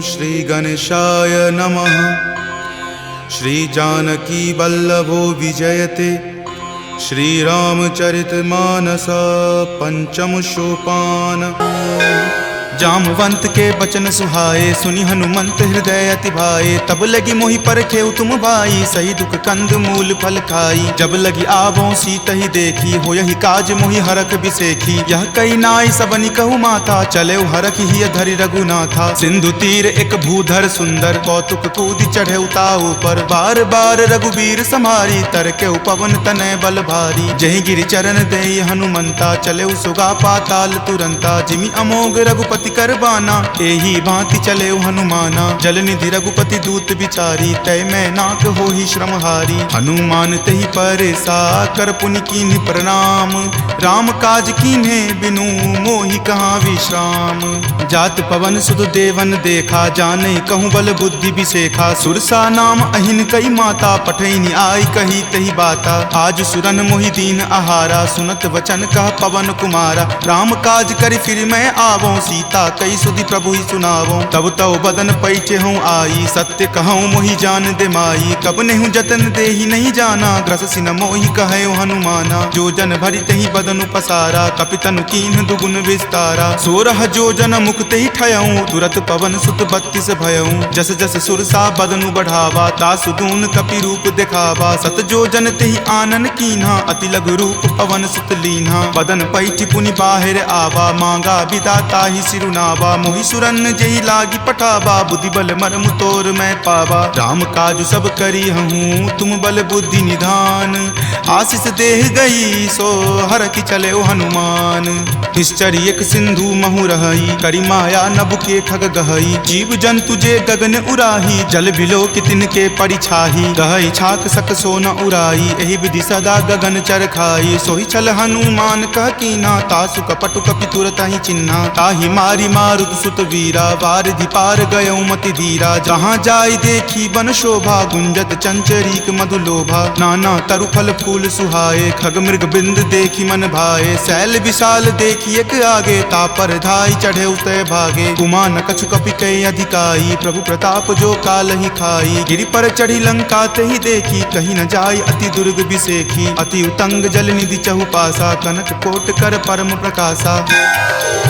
श्री गणेशाय नमः। श्री जानकी वल्लभो विजयते श्रीरामचरितमानस पंचम सोपान। जामवंत के बचन सुहाए सुनि हनुमंत हृदय अति भाए। तब लगी मोहि परखेउ तुम भाई सही दुख कंद मूल फल खाई। जब लगी आवों सीत ही देखी हो यही काज मोहि हरख बिसेखी। यह कई नाई सबनि कहु माता चले हरख ही धरि रघुनाथा। सिंधु तीर एक भूधर सुंदर कौतुक कूद चढ़े उताऊ पर। बार बार रघुबीर समारी तर के पवन तनय बल भारी। जहि गिरि चरण देई हनुमंता चले सुगा पाताल तुरंता। जिमि अमोघ रघुपति करबाना एही भांति चले हनुमाना। जल निधि रघुपति दूत विचारी तय मैं नाक हो ही श्रमहारी। हनुमान तहि परेसा कर पुनि कीन्ह प्रणाम। राम काज कीन्हे बिनु मोहि कहाँ विश्राम। जात पवन सुत देवन देखा जाने कहूँ बल बुद्धि विसेखा। सुरसा नाम अहिन कई माता पठैनी आई कही तही बाता। आज सुरन मोहि दीन आहारा सुनत वचन कह पवन कुमारा। राम काज करि फिर मैं आवों सीता कई सुधि प्रभु ही सुनावो। तब तव बदन पैठे हूँ आई सत्य कहूँ मोहि जान दे माई। कब नेहु जतन दे ही नहीं जाना ग्रस सिन मोहि कहे हनुमाना। जो जन भरि तहि बदन पसारा कपितनु कीन्ह दुगुन विस्तारा। 16 जो जन मुक्त ही ठयऊँ तुरत पवन सुत 32 भयऊँ। जस जस सुरसा बदनु बढ़ावा तासु दून कपि रूप दिखावा। सत जो जन तेहि आनन कीन्हा अति लघु रूप पवन सुत लीन्हा। बदन पैठि पुनि बाहिर आवा मांगा विदाता ही सिरुनावा। मोहि सुरन जही लागी पठावा बुद्धि बल मर्म तोर मैं पावा। राम काज सब करी हूँ तुम बल बुद्धि निधान। आशीष देह गई सो हर की चले हनुमान। निश्चर एक सिंधु महु रही करी माया नभ के खग गहई। जीव जंतु जे गगन उराही जल बिलो कि तिनके परिछाही। गहई छाक सक सो न उराई एहि विधि सदा गगन चर खाई। सोहि छल हनुमान कह कीना तासु कपटु कपि तुरत ही चिन्हा। ताहि मारी मारुत सुत वीरा वारिधि पार गयौ मति धीरा। जहाँ जाय देखी बन शोभा गुंजत चंचरीक मधु लोभा। नाना तरु फल फूल सुहाए खग मृग बिंद देखी मन भाए। शैल विशाल देखी एक आगे तापर धाई चढ़े उतय भागे। उमा न कछु कपि कई अधिकाई प्रभु प्रताप जो काल ही खाई। गिरि पर चढ़ी लंका तेहि देखी कहीं न जाय अति दुर्ग बिसेखी। अति उतंग जल निधि चहु पासा कनक कोट कर परम प्रकाशा।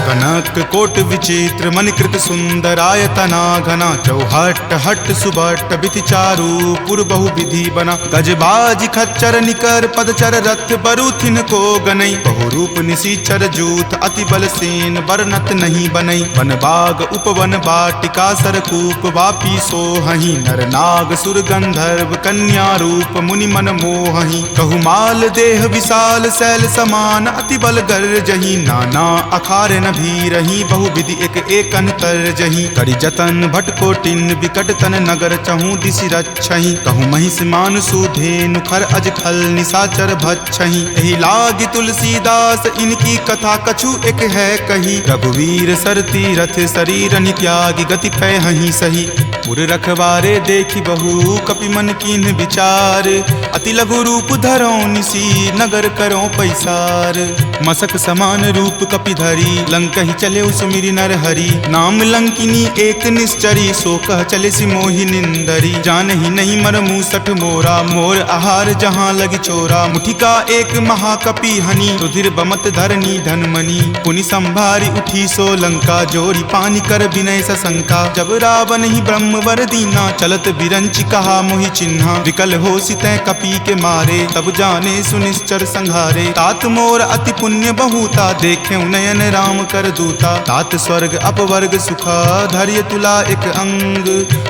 कनक कोट विचित्र मणिकृत सुंदरायतना घना। चौहट हट सुबट बिति चारु पुर बहु विधि बना। गजबाज खच्चर निकर पदचर रथ बरुथिन को गनई। बहु रूप निशिचर जूथ अति बल सेन बरनत नहीं बनई। वन बाग उपवन बाटिका सरकूप वापी सोहहि। नर नाग सुर गंधर्व कन्या रूप मुनि मन मोहहि। कहु माल देह विशाल शैल समान अति बल गर्जहि। नाना अखारे न भी रही बहु विधि एक एकन कर जही। करि जतन भट कोटिन विकट तन नगर चहु दिशि रक्षहि। कहु महिष मान सुधेनु खर अज खल निशाचर भक्षहि। एहि लागी तुलसीदास इनकी कथा कछु एक है कही। रघुवीर सर तीरथ शरीर नित्यागी गति पै हहि सही। पुर रखवारे देखी बहु कपि मन कीन्ह विचार। अति लघु रूप धरो निसी नगर करो पैसार। मसक समान रूप कपि धरी लंकहि चले सुमिरि नर हरि। नाम लंकिनी एक निश्चरी सो कह चले सि मोहि निंदरी। जानहि नहीं मर मूसठ मोरा मोर आहार जहाँ लगी चोरा। मुठिका एक महाकपि हनि रुधिर बमत धरनी धनमणि। पुनि संभारी उठी सो लंका जोरी पानी कर विनय सशंका। जब रावण ही ब्रह्म वर दीना चलत बिरंचि कहा मोहि चिन्हा। विकल हो सितै कपि के मारे तब जाने सुनिश्चर संहारे। तात मोर अति पुण्य बहुता देखे नयन राम कर दूता। तात स्वर्ग अपवर्ग सुखा धैर्य तुला एक अंग।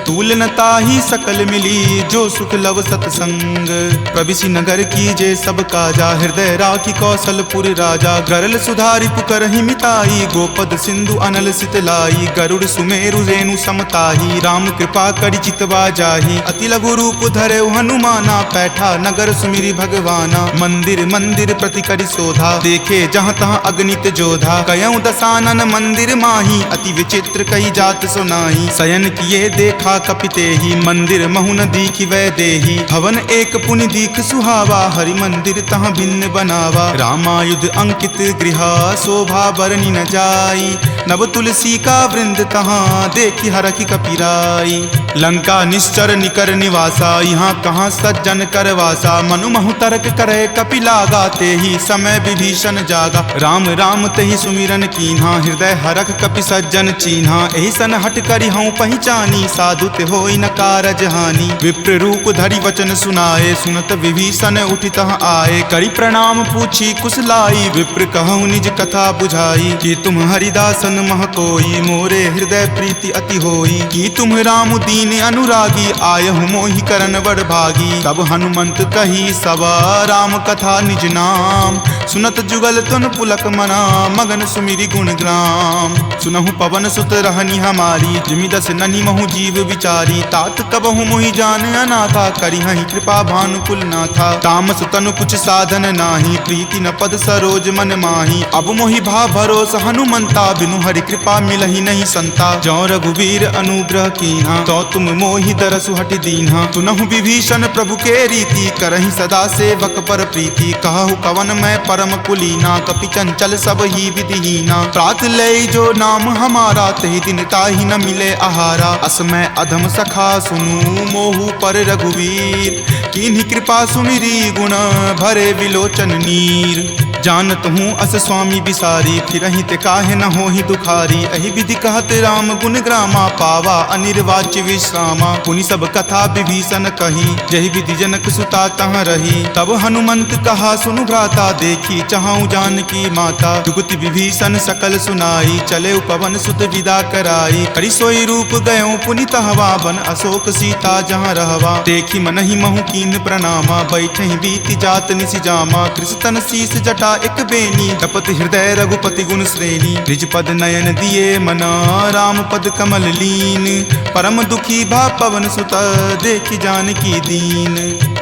तूल न ताहि सकल मिली जो सुख लव सतसंग। प्रविशि नगर की जे सब काजा हृदय राखी कौशलपुर राजा। गरल सुधारि पुकर ही मिताई गोपद सिंधु अनल सितलाई। गरुड़ सुमेरु रेणु समताही राम कृपा करि चितवा जाही। अति लघु रूप धरे हनुमाना पैठा नगर सुमिरि भगवाना। मंदिर मंदिर प्रति करि शोधा देखे जहाँ तहाँ अग्नित जोधा। कयऊँ दसानन मंदिर माही, अति विचित्र कई जात सुनाई। शयन किए देखा कपिते ही, मंदिर महु न दीखि वै देही। भवन एक पुनि दीख सुहावा, हरि मंदिर तहाँ भिन्न बनावा। रामायुध अंकित गृह, शोभा बरनी न जाई। नव तुलसी का वृंद तहाँ, देखी हरखि कपिराई। लंका निश्चर निकर निवासा, यहाँ कहाँ सज्जन कर वासा। मनु महु तर्क करे कपि लागा, ते ही समय विभीषण जागा। राम राम तेहि सुमिरन कीन्हा, हृदय हरख कपि सज्जन चीन्हा। एहि सन हट करि हऊँ पहिचानी, साधु ते होई न कारज हानि। विप्र रूप धरि वचन सुनाए, सुनत विभीषण उठि तहाँ आए। करि प्रणाम पूछी कुशलाई, विप्र कहूँ निज कथा बुझाई। कि तुम हरिदासन मह कोई, मोरे हृदय प्रीति अति होई। कि तुम राम दीन अनुरागी, आयहु मोहि करन बड़ भागी। तब हनुमंत कही सवा, राम कथा निज नाम। सुनत जुगल तुन पुलक मना, मगन सुमिरि गुण ग्राम। सुनहु पवन सुत रहनी हमारी, जिमि दस ननि महु जीव विचारी। तात कबहु मोहि जान अनाथा, करिहहि कृपा भानुकुल नाथा। तामस तनु कुछ साधन नाही, प्रीति न पद सरोज मन माही। अब मोहि भा भरोस हनुमंता, बिनु हरि कृपा मिलहि नहीं संता। जौ रघुवीर अनुग्रह कीन्हा, तो तुम मोहि दरसु हटि दीन्हा। सुनहु विभीषण प्रभु के रीति, करहि सदा सेवक पर प्रीति। कहु कवन मैं परम कुलीना, कपि चंचल सब ही विधिहीना। प्रात लय जो नाम हमारा, तेहि दिन ताहि न मिले आहारा। असमय अधम सखा सुनु, मोहु पर रघुवीर। कीन्ही कृपा सुमिरी, गुण भरे विलोचन नीर। जानत हूँ अस स्वामी बिसारी, फिरहि ते काहे न होहि दुखारी। एहि विधि कहत राम गुण ग्रामा, पावा अनिर्वाच्य विश्रामा। पुनि सब कथा विभीषण कही, जहि विधि जनक सुता तहाँ रही। तब हनुमंत कहा सुनु भ्राता, देखी चाहूँ जानकी माता। जुगति विभीषण सकल सुनाई, चले पवन सुत विदा कराई। हरि सोई रूप गयो पुनि तहवा, बन अशोक सीता जहाँ रहवा। देखी मनहि महु कीन प्रणामा, बैठे बीति जात निसि जामा। कृष्ण शीस जटा एक बेनी, तपत हृदय रघुपति गुण श्रेणी। निज पद नयन दिए मना, राम पद कमल लीन। परम दुखी भा पवन सुत, देखी जानकी दीन।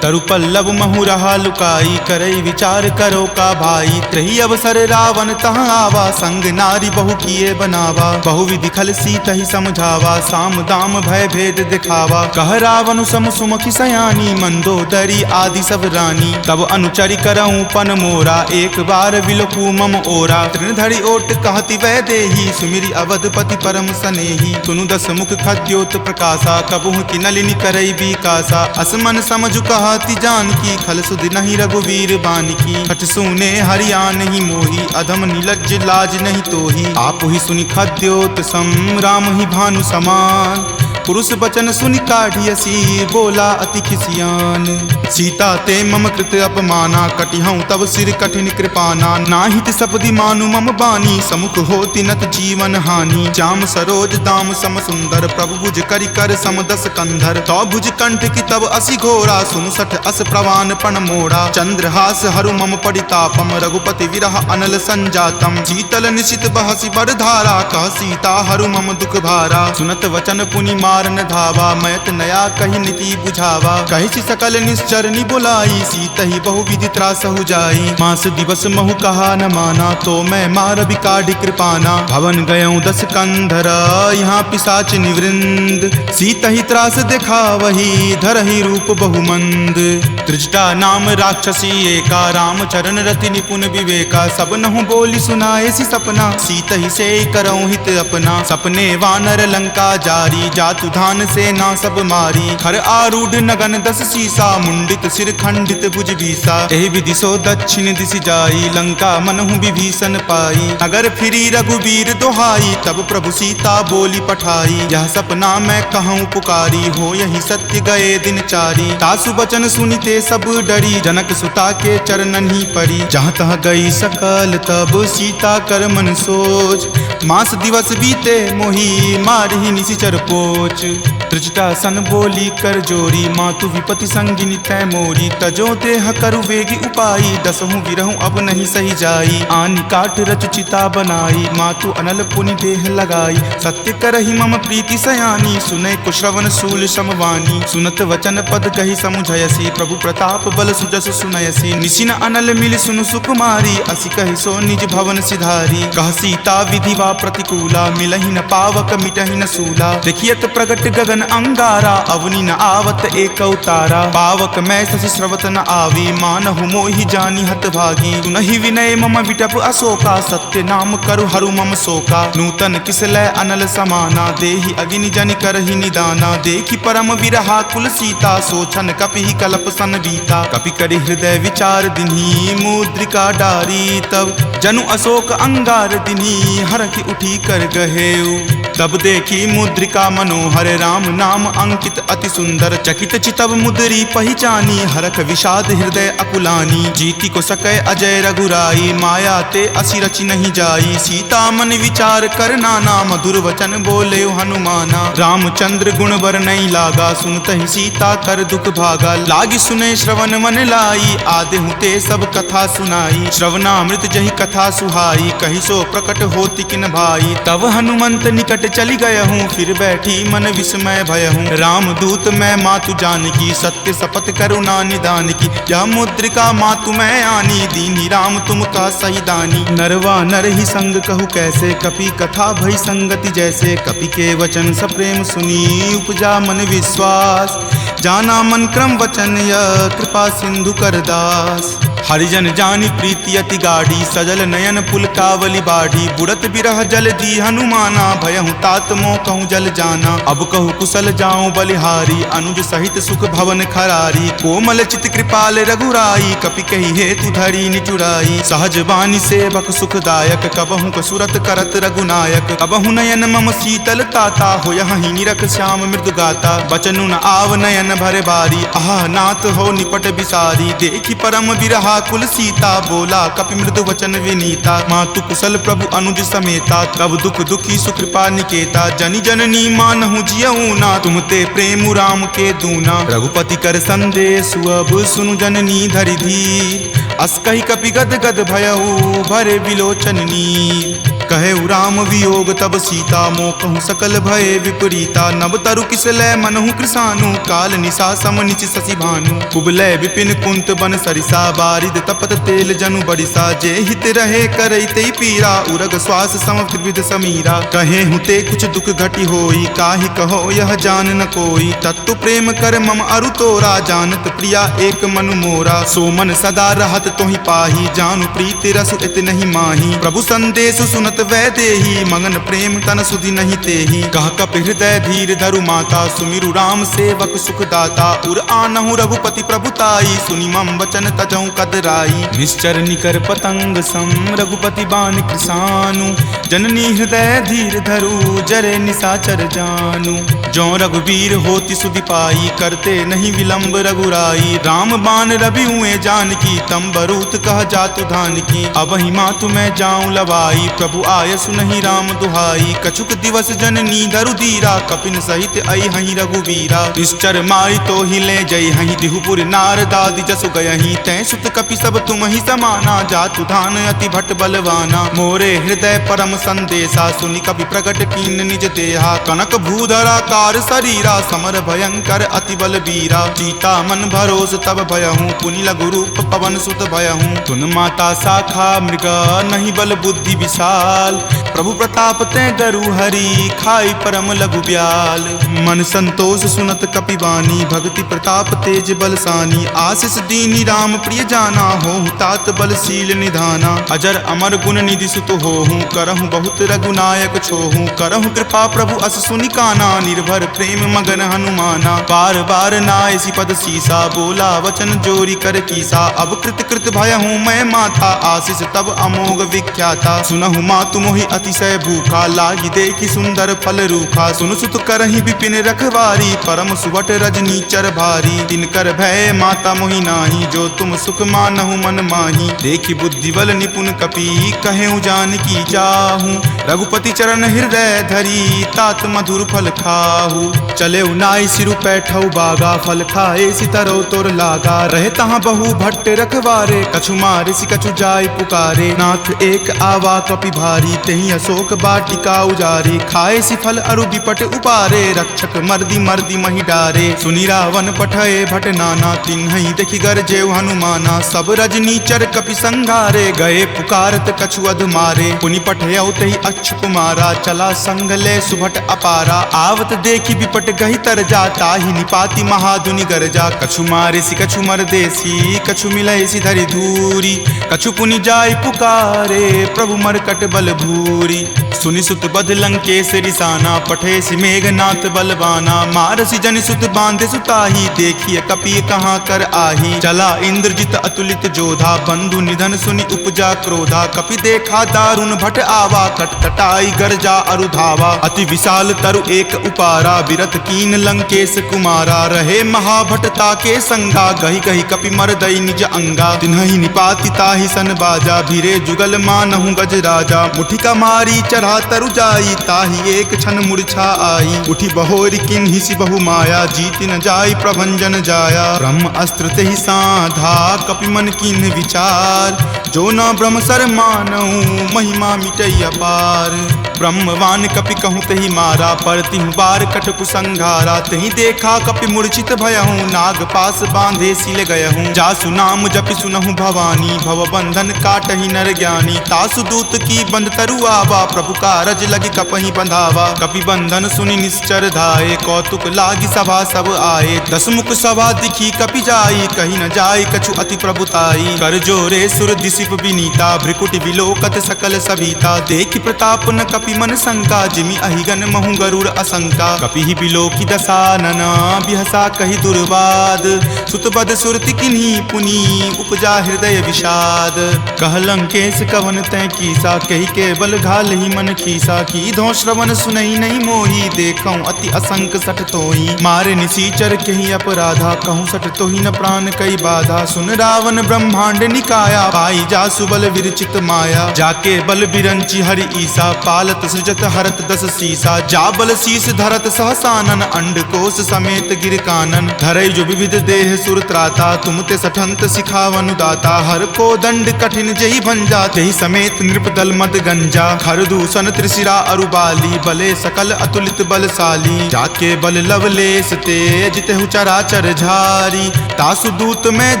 तरु पल्लव महु रहा लुकाई, करई विचार करो का भाई। त्रही अवसर रावण तहाँ आवा, संग नारी बहु किए बनावा। बहु विधि खल सीता ही समझावा, साम दाम भय भेद दिखावा। कह रावण सम सुमुखी सयानी, मंदोदरी आदि सब रानी। तब अनुचरि करऊं पन मोरा, एक बार विलोकू मम ओरा। तृण धरि ओट कहति वै देही, सुमिरि अवधपति परम सनेही। सुनु दस मुख खद्योत प्रकाशा, कबहुँ की नलिनी करई बीकासा। असमन समझु कहति जानकी, खल सुधि नहीं रघुवीर बानकी। हठ सुने हरियाण ही मोही, अधम निलज्ज लाज नहीं तोही। आप ही सुनि खद्योत सम, राम ही भानु समान। पुरुष बचन सुनि काढ़ियसी, बोला अति खिसियान। सीता ते मम कृत अपमाना, कटिहऊँ तब सिर कठिन कृपाना। नाहित सपदि मानु मम बानी, समुख होति नत जीवन हानि। श्याम सरोज दाम सम सुंदर, प्रभु भुज करि कर सम दस कंधर। तो भुज कंठ की तब असि घोरा, सुनु सठ अस प्रवान पण मोड़ा। चंद्रहास हरु मम परितापम, रघुपति विरह अनल संजातम। शीतल निशित बहसि बड़ धारा, कह सीता हरु मम दुख भारा। सुनत वचन पुनि मारन धावा, मैत नया कही नीति बुझावा। कहि सकल निश्चरनी बुलाई, सीत ही बहु विधि त्रासहु जाई। मास दिवस महु कहा न माना, तो मैं मार बिकाढ़ कृपाना। भवन गयऊँ दस कंधरा, यहाँ पिशाच निवृंद। सीत ही त्रास देखा वही, धरहि रूप बहुमंद। त्रिजटा नाम राक्षसी एका, राम चरण रति निपुण विवेका। सब नहु बोली सुनाए सी सपना, सीत ही से करऊँ हित अपना। सपने वानर लंका जारी, जातु धान से ना सब मारी। खर आरूढ़ नगन दस सीसा, मुंडित सिर खंडित भुज बीसा। एहि विधि सो दक्षिण दिशि जाई, लंका मनहु विभीषण पाई। अगर फिरी रघुवीर दोहाई, तब प्रभु सीता बोली पठाई। यह सपना मैं कहूँ पुकारी, हो यही सत्य गए दिन चारी। तासु बचन सुनिते सब डरी, जनक सुता के चरणन ही परी। जहाँ तह गई सकल तब सीता कर मन सोच। मास दिवस बीते मोही, मारहि निशिचर पोच। त्रिजटासन बोली कर जोरी, मातु विपति संगिनी तै मोरी। तजो देह करु वेगी उपाई, दसहु विरहु अब नहीं सही जाई। आनी काट रच चिता बनाई, मातु अनल पुनि देह लगाई। सत्य करहि मम प्रीति सयानी, सुनै को श्रवण शूल समवानी। सुनत वचन पद कहि समुझयसी, प्रभु प्रताप बल सुजस सुनयसी। निशिन अनल मिल सुनु सुकुमारी, असि कहि सो निज भवन सिधारी। कह सीता विधि वा प्रतिकूला, मिलहि न पावक मिटहि न सूला। देखियत प्रगट गगन अंगारा, अवनि न आवत एक तारा। पावक मैं शशि स्रवत न आवी, मानहु मोहि जानी हत भागी। सुनहि विनय मम विटप अशोका, सत्य नाम करु हरु मम शोका। नूतन किसलै अनल समाना, देहि अगिनि जनि करहि निदाना। देखि परम विरहा कुल सीता, सोचन कपि कलप सन बीता। कपि करि हृदय विचार दिन्ही, मुद्रिका डारी तब जनु अशोक अंगार दिन्ही। हरखि उठी कर गहेउ, तब देखी मुद्रिका मनोहर। राम नाम अंकित अति सुंदर, चकित चितव मुद्री पहचानी। हरख विषाद हृदय अकुलानी, जीति को सकै अजय रघुराई। माया ते असि रचि नहीं जाई, सीता मन विचार कर नाना। मधुर वचन बोले हनुमाना, रामचंद्र गुण वर नहीं लागा। सुनतहि सीता कर दुख भागा, लागी सुने श्रवण मन लाई। आदेहु ते सब कथा सुनाई, श्रवणामृत जहि कथा सुहाई। कहि सो प्रकट होति किन भाई, तब हनुमंत निकट चली गयहूँ। फिर बैठी मन विस्मय भयहूँ, राम दूत मैं मातु जानकी। सत्य शपथ करुणा निदान की, यह मुद्रिका मातु मैं आनी। दीन्ही राम तुम का सही दानी, नरवा नर ही संग कहु कैसे। कपि कथा भई संगति जैसे, कपि के वचन सप्रेम सुनी। उपजा मन विश्वास, जाना मन क्रम वचन यह। कृपा सिंधु कर दास, हरिजन जानी प्रीति अति गाढ़ी। सजल नयन पुलकावली बाढ़ी, बुड़त बिरह जल दी हनुमाना। भयहु तात मोह कहूँ जल जाना, अब कहूँ कुशल जाऊँ बलिहारी। अनुज सहित सुख भवन खरारी, कोमल चित कृपाल रघुराई। कपि कही हेतु धरी निचुराई, सहज बानी सेवक सुखदायक। कबहु कसुरत करत रघुनायक, कबहु नयन मम शीतल ताता। होयहि निरख श्याम मृदु गाता, बचनु न आव नयन भरे बारी। आह नाथ हो निपट बिसारी, देखि परम बिरहा कुल सीता। बोला कपि मृदु वचन विनीता, मातु कुशल प्रभु अनुज समेता। तब दुख दुखी सुकृपा निकेता, जनि जननी मानहु जियऊ ना। तुम ते प्रेम राम के दूना, रघुपति कर संदेश अब सुनु जननी धरि धीर। अस कहि कपि गद गद भयहु, भरे विलोचन नीर। कहे राम वियोग तब सीता, मोह कहूँ सकल भय विपरीता। नव तरु किसलै मनहु कृसानु, काल निशा सम निचि शशि भानु। कुबलय विपिन कुंत बन सरिसा, बारिद तपत तेल जनु बरिसा। जे हित रहे करैते पीरा, उरग श्वास सम त्रिविध समीरा। कहे हुते कुछ दुख घटी होई, काहि कहो यह जान न कोई। तत्व प्रेम कर मम अरु तोरा, जानत प्रिया एक मनु मोरा। सो मन सदा रहत तोहि पाही, जानु प्रीति रसु इत नहीं माही। प्रभु संदेश सुनत वै देही, मगन प्रेम तन सुधि नहीं तेही। कह कपि हृदय धीर धरु माता, सुमिरु राम सेवक सुख दाता। उर आनहु रघुपति प्रभुताई, सुनि मम वचन तजौ कदराई। निश्चर निकर पतंग सम, रघुपति बान कृसानु। जननी हृदय धीर धरु, जरे निशाचर जानु। जो रघुवीर होति सुधि पाई, करते नहीं विलंब रघुराई। राम बान रवि हुए जानकी, तम बरूत कह जातु धान की। अब ही मातु मैं जाऊं लवाई, प्रभु आय सुनहि राम दुहाई। कछुक दिवस जननी धरु धीरा, कपिन सहित आई हहीं रघुवीरा। निश्चर मारी तो ही ले जई हहीं, दिहुपुर नारदादि जसु गयहीं। तै सुत कपि सब तुम ही समाना, जातु धान अति भट बलवाना। मोरे हृदय परम संदेशा, सुनि कपि प्रकट कीन निज देहा। कनक भूधरा कार शरीरा, समर भयंकर अति बलबीरा। सीता मन भरोस तब भयहूँ, पुनि लघु रूप पवन सुत भयहूँ। तुन माता शाखा मृगा, नहीं बल बुद्धि विशाल। प्रभु प्रताप ते गरु हरि, खाई परम लघु ब्याल। मन संतोष सुनत कपि बानी, भक्ति प्रताप तेज बलसानी। आशीष दीनी राम प्रिय जाना, होहु तात बलशील निधाना। अजर अमर गुण निधि सुत होहूँ, करहूँ बहुत रघुनायक छोहूँ। करहूँ कृपा प्रभु अस सुनि काना, निर्भर प्रेम मगन हनुमाना। बार बार नायसी पद सीसा, बोला वचन जोरी कर कीसा। अब कृत कृत भयहूँ मैं माथा, आशीष तब अमोघ विख्याता। सुनहु मातु मातु मोहि अतिशय भूखा, लागी देखी सुंदर फल रूखा। सुन सुत करहि विपिन रखवारी, परम सुवट रजनी चर भारी। तिनकर भय माता मोहि नाही, जो तुम सुख मानहु मन माही। देखी बुद्धि बल निपुण कपि, कहेउ जानकी चाहूं। रघुपति चरण हृदय धरी, तात मधुर फल खाहू। चले नाई सिरु पैठौ बागा, फल खाए सितरो तोर लागा। रहे तहाँ बहु भट्ट रखवारे, कछु मारे सि कछु जाय पुकारे। नाथ एक आवा कपि भारी, तेहि अशोक बाटिका उजारे। खाए सि फल अरु विपट उपारे, रक्षक मर्दी मर्दी महि डारे। सुनि रावण पठय भट नाना, तिन्हि देखि गरजेउ हनुमाना। सब रजनी चर कपि संघारे, गए पुकारत कछु अध मारे। पुनि पठयउ तेहि अच्छ कुमारा, चला संग ले सुभट अपारा। आवत देखि विपट गहि तर जा, ताहि निपाति महाधुनि गरजा। कछु मारे सि कछु मरदेसी, कछु मिलय सि धरि धूरी। कछु पुनि जाय पुकारे, प्रभु मरकट बल भूरी। सुनि सुत बध लंकेश रिसाना, पठे सि मेघनाथ बलवाना। मारसि जनि सुत बांधे सुताही, देखिए कपि कहाँ कर आही। चला इंद्रजित अतुलित जोधा, बंधु निधन सुनि उपजा क्रोधा। कपि देखा दारुण भट आवा, कटकटाई गरजा अरु धावा। अति विशाल तरु एक उपारा, विरत कीन लंकेश कुमारा। रहे महाभटता के संगा, गहि गहि कपि मरदई निज अंगा। तिन्हि निपाति ताहि सन बाजा, भिरे जुगल मानहु गज राजा। मुठिका मारी चढ़ा तरु जाई, ताहि एक क्षण मूर्छा आई। उठी बहोरि किन्हि सि बहु माया, जीति न जाई प्रभंजन जाया। ब्रह्म अस्त्र तेहि साधा, कपि मन किन्ह विचार। जो न ब्रह्म सर मानहु, महिमा मिटई अपार। ब्रह्मवान कपि कहूँ तेहि मारा, परतिहु बार कटकु संघारा। तेहि देखा कपि मूर्छित भयहूँ, नाग पास बांधे सिल गयहूँ। जासु नाम जपि सुनहु भवानी, भव बंधन काटहि नर ज्ञानी। तासु दूत की बंध तरु आवा, प्रभु कारज लगी कपहि बंधावा। कपि बंधन सुनि निश्चर धाये, कौतुक लागी सभा सब आए। दस मुख सभा दिखी कपि जाई, कही न जाय कछु अति प्रभुताई। कर जोरे सुर दिसिप विनीता, भ्रिकुटि विलोकत सकल सभीता। देखि प्रताप न कपि मन शंका, जिमि अहिगन महु गरुड़ असंका। कपि ही बिलोकी दसानन, बिहसा कहि दुर्वाद। सुतबद सुरति किन्ही पुनि, उपजा हृदय विषाद। कह लंकेश कवन तै कीसा, कहि केवल घाल ही मन खीसा। की धो श्रवण सुनई नहीं मोही, देखऊं अति असंक सठ तोही। मारे निसीचर कहि अपराधा, कहूँ सठ तोही न प्राण कई बाधा। सुन रावण ब्रह्मांड निकाया, पाई जासु बल विरचित माया। जाके बल बिरंची हरि ईसा, पालत सृजत हरत दस सीसा। जा बल शीस धरत सहसानन, अंडकोश समेत गिर कानन। धरई जो विविध देह सुर त्राता, तुम ते सठंत सिखावनु दाता। हर को दंड कठिन जहि भंजा, तेहि समेत नृप दल मद गंजा। खर दूषण त्रिशिरा अरुबाली, बले सकल अतुलित बलशाली। जाके बल लवलेश तेज, तेहु चराचर झारी। तासु दूत में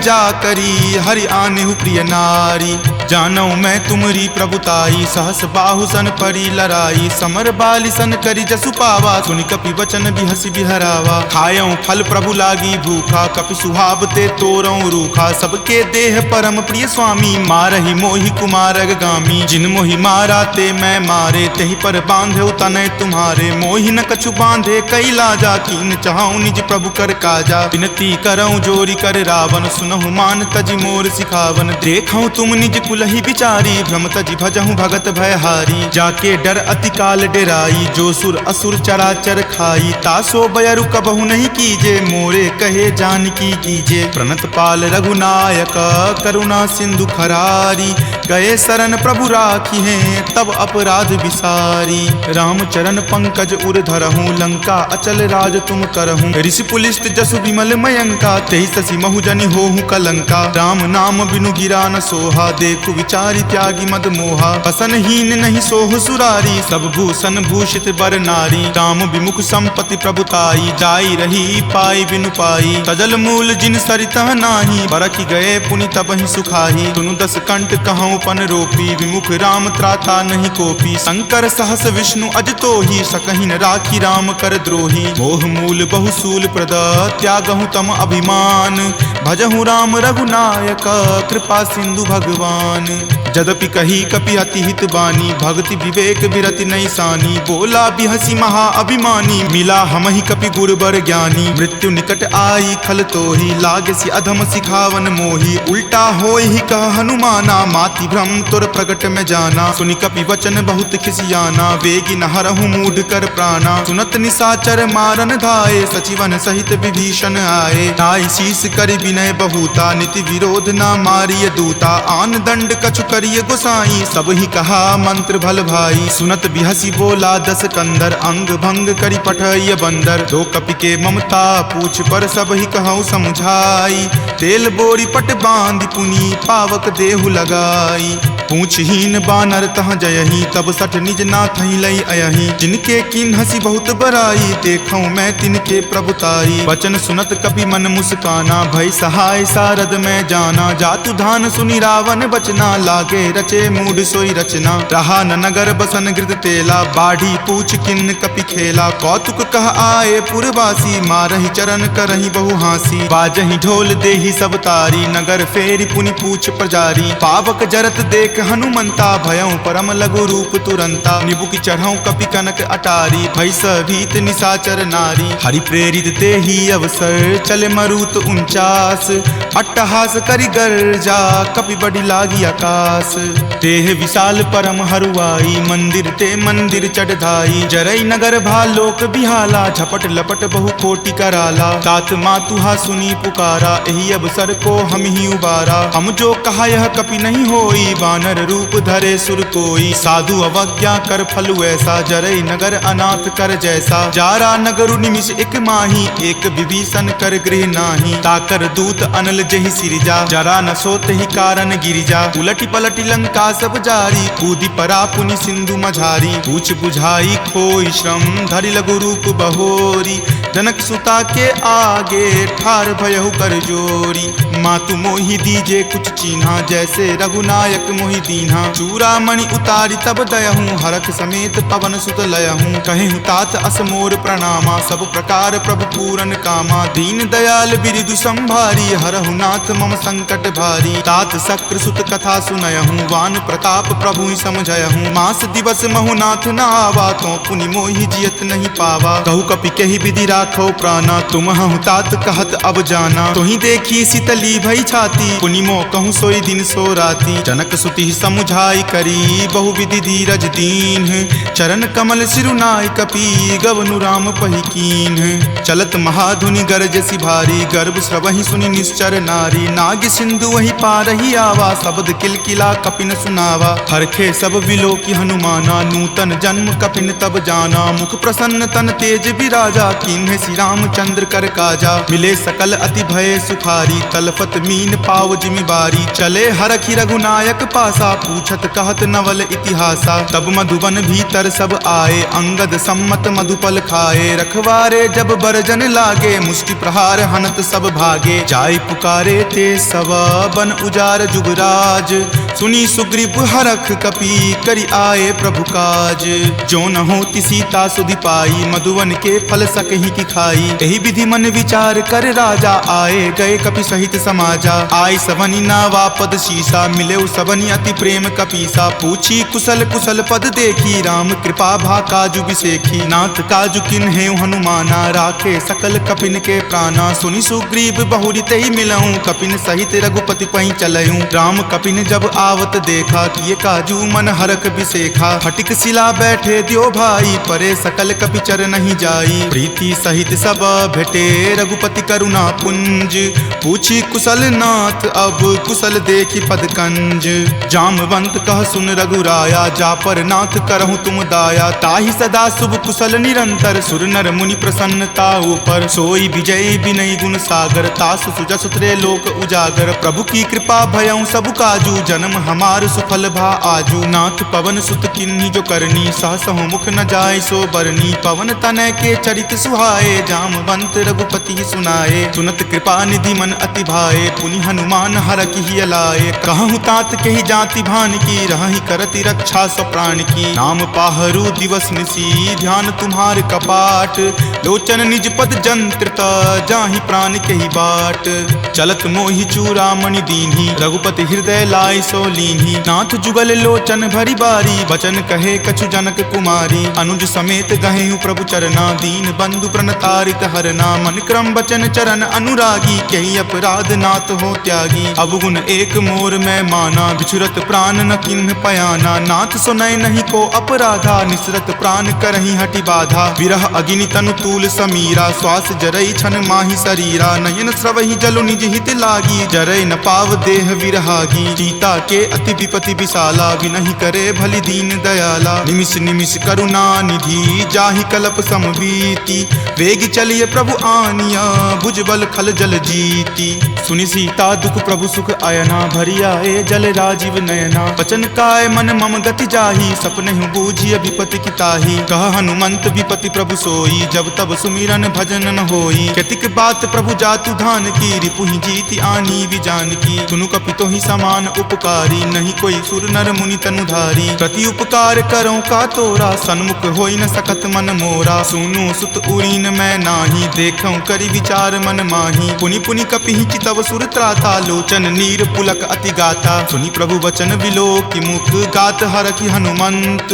जा करी, हरि आनेहु प्रिय नारी। जानौ मैं तुमरी प्रभुताई, सहस बाहु सन परी लराई। समर बाली सन करी जसु पावा, सुनि कपि वचन बिहसि बिहरावा। खायऊं फल प्रभु लागी भूखा, कपि सुहावते तोरऊं रूखा। सबके देह परम प्रिय स्वामी, मारहि मोहि कुमारग गामी। जिन मोहि मारा ते मैं मारे, तेहि पर बांधे तनय तुम्हारे। मोहि न कछु बांधे कई लाजा, कीन चाहूं निज प्रभु कर काजा। विनती करऊं जोरी कर रावण, सुनहु मान तजि मोर सिखावन। देखऊं तुम निज कुलहि विचारी, भ्रम तजि भजहूं भगत भयहारी। जाके डर अति काल डेराई, जो सुर असुर चराचर खाई। तासो बयरु कबहु नहीं कीजे, मोरे कहे जानकी कीजे। प्रणत पाल रघुनायक, करुणा सिंधु खरारी। गए शरण प्रभु राखी हैं, तब अपराध विसारी। राम चरण पंकज उर धरहूं, लंका अचल राज तुम करहूं। ऋषि पुलिस्त जसु विमल मयंका, तेहि ससि महु जनि होहु कलंका। राम नाम बिनु गिरा न सोहा, देखु विचारी त्यागी मद मोहा। बसनहीन नहीं सोह सुरारी, सब भूषण भूषित बर नारी। राम विमुख संपत्ति प्रभुताई, जाई रही पाई बिनु पाई। तजल मूल जिन सरितह नाही, बरखि गए पुनि तबहि सुखाही। सुनु दस कंठ कहूँ पन रोपी, विमुख राम त्राता नहीं कोपी। शंकर सहस विष्णु अज तोही, सकहि न राखी राम कर द्रोही। मोह मूल बहुसूल प्रद, त्यागहु तम अभिमान। भजहु राम रघुनायक, कृपा सिंधु भगवान। जदपि कही कपि अति हित बानी, भक्ति विवेक विरति नहीं सानी। बोला बिहसी महा अभिमानी, मिला हमहि कपि गुरबर ज्ञानी। मृत्यु निकट आई खल तोही, लागे सि अधम सिखावन मोही। उल्टा होय ही कह हनुमाना, मात भांति भ्रम तुर प्रगट में जाना। सुनि कपि वचन बहुत खिसियाना, वेगी न हरहु मूढ़ कर प्राणा। सुनत निशाचर मारन धाये, सचिवन सहित विभीषण आए। नाई शीस कर विनय बहुता, नीति विरोध ना मारिय दूता। आन दंड कछु करिय गोसाई, सब ही कहा मंत्र भल भाई। सुनत बिहसी बोला दस कंदर, अंग भंग करि पठय बंदर। दो कपि के ममता पूछ पर, सब ही कहूँ समझाई। तेल बोरी पट बांध पुनी, पावक देहु लगाई। पूछहीन बानर तह जयही, तब सठ निज नाथ ही लई अयही। जिनके किन हसी बहुत बराई, देखऊं मैं तिनके प्रभुताई। वचन सुनत कपि मन मुस्काना, भय सहाय सारद में जाना। जातु धान सुनि रावण बचना, लागे रचे मूढ़ सोई रचना। रहा न नगर बसन गृत तेला, बाढ़ी पूछ किन कपि खेला। कौतुक कह आए पुरवासी, मारहि चरण करहि बहु हासी। बाजहि ढोल देहि सब तारी, नगर फेरी पुनि पूछ प्रजारी। पावक जरत देख हनुमंता, भयं परम लघु रूप तुरंता। निबुक चढ़ऊ कपि कनक अटारी, भय भीत निशाचर नारी। हरि प्रेरित तेहि अवसर, चले मरुत 49। अट्टहास करि गर्जा, कपि बड़ी लागी आकाश। देह विशाल परम हरुआई, मंदिर ते मंदिर चढ़ाई। जरई नगर भालोक बिहाला, झपट लपट बहु कोटि कराला। तात मातुहा सुनी पुकारा, एहि अवसर को हम ही उबारा। हम जो कहा यह कपि नहीं होई, वानर रूप धरे सुर कोई। साधु अवज्ञा कर फल ऐसा, जरई नगर अनाथ कर जैसा। जारा नगरु निमिष एक माही, एक विभीषण कर गृह नाही। ताकर दूत अनल जहि सिरजा, जरा न सोत ही कारण गिरिजा। उलटी पलटी लंका सब जारी, कूदी परा पुनि सिंधु मझारी। पूछ बुझाई खोई श्रम, धरि लघु रूप बहोरी। जनक सुता के आगे, ठार भयहु कर जोरी। मातु मोहि दीजे कुछ चीन्हा, जैसे रघुनायक मोहि दीन्हा। चूड़ामणि उतारी तब दयहूँ, हरख समेत पवन सुत लयहूँ। कहेहु तात असमोर प्रणामा, सब प्रकार प्रभु पूरन कामा। दीन दयाल बिरिदु संभारी, हरहु नाथ मम संकट भारी। तात शक्र सुत कथा सुनयहूँ, वान प्रताप प्रभु ही समझयहूँ। मास दिवस महु नाथ न आवा, तो पुनि मोहि जियत नहीं पावा। कहु कपि कहि विधि राखो प्राणा, तुम हूँ तात कहत अब जाना। तुहि देखी शीतली भई छाती, पुनि मो कहूँ सोई दिन सो राती। जनक सुति समुझाई करी, बहु विधि धीरज दीन। चरण कमल सिरुनाय कपि, गवनु राम पहि कीन। चलत महाधुनि गरजसि भारी, गर्भ स्रवहि सुनि निश्चर नारी। नाग सिंधु वही पारहि आवा, शब्द किलकिला कपिन सुनावा। हरखे सब विलोकि हनुमाना, नूतन जन्म कपिन तब जाना। मुख प्रसन्न तन तेज विराजा, कीन्हे श्री रामचंद्र कर काजा। मिले सकल अति भय सुखारी, तलफत मीन पाव जिमि बारी। चले हरखि रघुनायक पासा, पूछत कहत नवल इतिहासा। तब मधुबन भीतर सब आए, अंगद सम्मत मधुपल खाए। रखवारे जब बरजन लागे, मुष्टि प्रहार हनत सब भागे। जाय पुकारे ते सब, बन उजार जुगराज। सुनी सुग्रीव हरख कपि, करि आए प्रभु काज। जो न होति सीता सुधि पाई, मधुवन के फल सकहि की खाई। एहि विधि मन विचार कर राजा, आए गए कपि सहित समाजा। आय सबनि नावा पद शीसा, मिले सबनि अति प्रेम कपीसा। पूछी कुशल कुशल पद देखी, राम कृपा भा काजु बिसेखी। नाथ काजु किन्हे हनुमाना, राखे सकल कपिन के प्राणा। सुनि सुग्रीव बहुरी तेहि मिलऊं, कपिन सहित रघुपति पहि चलऊं। राम कपिन जब आवत देखा, किए काजू मन हरख बिसेखा। फटिक सिला बैठे द्यो भाई, परे सकल कपि चर नहीं जाई। प्रीति सहित सब भेटे, रघुपति करुणा पुंज। पूछी कुशल नाथ, अब कुशल देखी पद कंज। जामवंत कह सुन रघुराया, जा पर नाथ करहु तुम दाया। ताहि सदा शुभ कुशल निरंतर, सुर नर मुनि प्रसन्नता ऊपर। सोई विजय विनय गुण सागर, तासु सुजस त्रय लोक उजागर। प्रभु की कृपा भयऊं सब काजू, जन्म हमार सुफल भा आजू। नाथ पवन सुत किन्ही जो करनी, सहसहु मुख न जाय सो बरनी। पवन तनय के चरित सुहाए, जामवंत रघुपति सुनाए। सुनत कृपा निधि मन अति भाए, पुनि हनुमान हरखि ही अलाए। कहूँ तात के ही जाति भान की, रहहि करति रक्षा स्व प्राण की। नाम पाहरू दिवस निसी, ध्यान तुम्हार कपाट। लोचन निज पद जंत्रित, जाहि प्राण के ही बाट। चलत मोहि चूड़ामणि दीन्ही, रघुपति हृदय लाय सो लीन्ही। नाथ जुगल लोचन भरी बारी, बचन कहे कछु जनक कुमारी। अनुज समेत गहेहु प्रभु चरना, दीन बंधु प्रणतारित हरना। मन क्रम बचन चरण अनुरागी, कही अपराध नाथ हो त्यागी। अवगुण एक मोर मैं माना, बिछुरत निसरत प्राण न किन्ह पयाना, नाथ सुनय नहीं को अपराधा, निसरत प्राण करही हटि बाधा। विरह अग्नि तनु तूल समीरा, श्वास जरई छन माही शरीरा, नयन स्रवहि जलु निज हित लागी, जरय न पाव देह विरहागी। सीता के अति विपति विशाला, विनहि करे भली दीन दयाला, निमिष निमिष करुणा निधि, जाहि कलप समबीति। वेग चलिए प्रभु आनिया, भुजबल खल जल जीती। सुनि सीता दुख प्रभु सुख अयना, भरी आए जल राजीव नयना। बचन काय मन मम गति जाही, सपनेहु बूझिय विपति की ताही। कह हनुमंत विपति प्रभु सोई, जब तब सुमिरन भजन न होई। कतिक बात प्रभु जातु धान की, रिपुहि जीति आनी विजान की। सुनु कपितो ही समान उपकारी, नहीं कोई सुर नर मुनि तनुधारी। प्रति उपकार करो का तोरा, सन्मुख होई न सकत मन मोरा। सुनु सुत उरीन मैं नाही, देखऊं करि विचार मन माही। पुनि पुनि कपिहि चितव सुर त्राता, लोचन नीर पुलक अति गाता। सुनि प्रभु वचन विलोकि मुख, गात हरखि हनुमंत।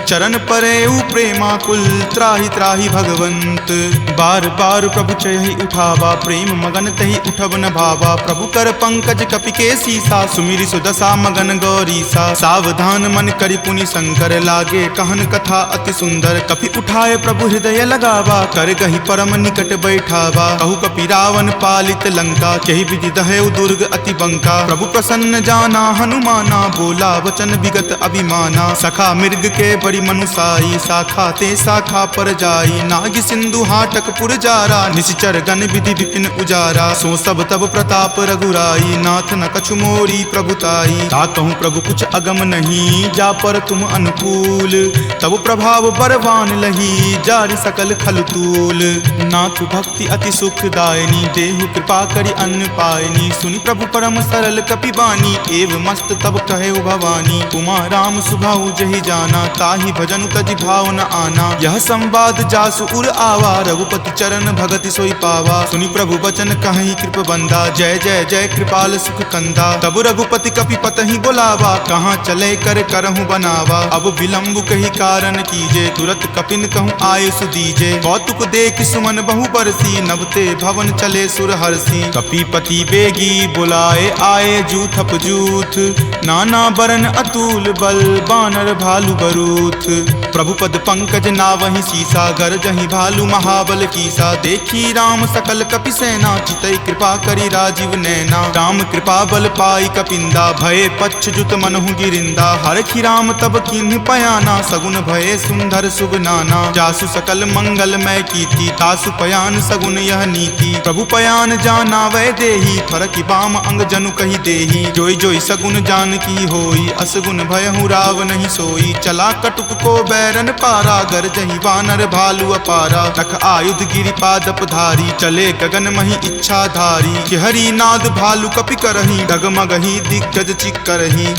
चरण परेउ प्रेमाकुल, त्राहि त्राहि भगवंत। बार बार प्रभु चयहि उठावा, प्रेम मगन तहि उठब न भावा। प्रभु कर पंकज कपि के सीसा, सुमिरि सुदशा मगन गौरीसा। सावधान मन करि पुनि शंकर, लागे कहन कथा अति सुंदर। कपि उठाए प्रभु हृदय लगावा, कर गहि परम निकट बैठावा। कहु कपि रावण पालित लंका, केहि विधि दहेउ दुर्ग अति बंका। प्रभु प्रसन्न जाना हनुमाना, बोला वचन विगत अभिमाना। सखा मृग के बड़ी मनुसाई, शाखा ते शाखा पर जाई। नाग सिंधु हाटक पुर जारा, निशिचर गण विधि विपिन उजारा। सो सब तब प्रताप रघुराई, नाथ न कछु मोरी प्रभुताई। ताकहु प्रभु कुछ अगम नहीं, जा पर तुम अनुकूल। तब प्रभाव बरवान लही, जारि सकल खल तूल। नाथ भक्ति अति सुखदायनी, देहु कृपा करि अन्न पायनी। सुनि प्रभु परम सरल कपि बानी, एव मस्त तब कहे भवानी। उमा राम सुभाउ जहि जाना, ताहि भजनु तजि भाव न आना। यह संवाद जासु उर आवा, रघुपति चरण भगति सोई पावा। सुनि प्रभु वचन कहहि कृप बंदा, जय जय जय कृपाल सुख कंदा। तब रघुपति कपि पतहि बोलावा, कहाँ चले कर करहु बनावा। अब विलंब कहि कारण कीजे, तुरत कपिन कहूँ आय सुदीजे। कौतुक देख सुमन बहु बरसी, नभते भवन चले सुर हरसी। कपिपति बेगी बुलाए आए, जूथप जूथ। नाना बरन अतुल बल, बानर भालु बरूथ। प्रभु पद पंकज नावहि सीसा, गरजहि भालु महाबल कीसा। देखी राम सकल कपि सेना, चितई कृपा करि राजीव नैना। राम कृपा बल पाई कपिंदा, भये पच्छ जुत मनहु गिरिंदा। हरखि राम तब किन्ह पयाना, सगुन भये सुंदर शुभ नाना। जासु सकल मंगल मय कीर्ति, तासु पयान सगुन यह नीति। प्रभु पयान जाना वै देही, फरकि बाम अंग जनु कहि देही। जोई जोई सगुन जान की होई, असगुन भयहु राव नहीं सोई। चला कटुक को बैरन पारा, गरजहि वानर भालु अपारा। तख आयुध गिरि पादप धारी, चले गगन महि इच्छा धारी। हरि नाद भालु कपि करही, डगमगहि दिग्गज चिक्करही।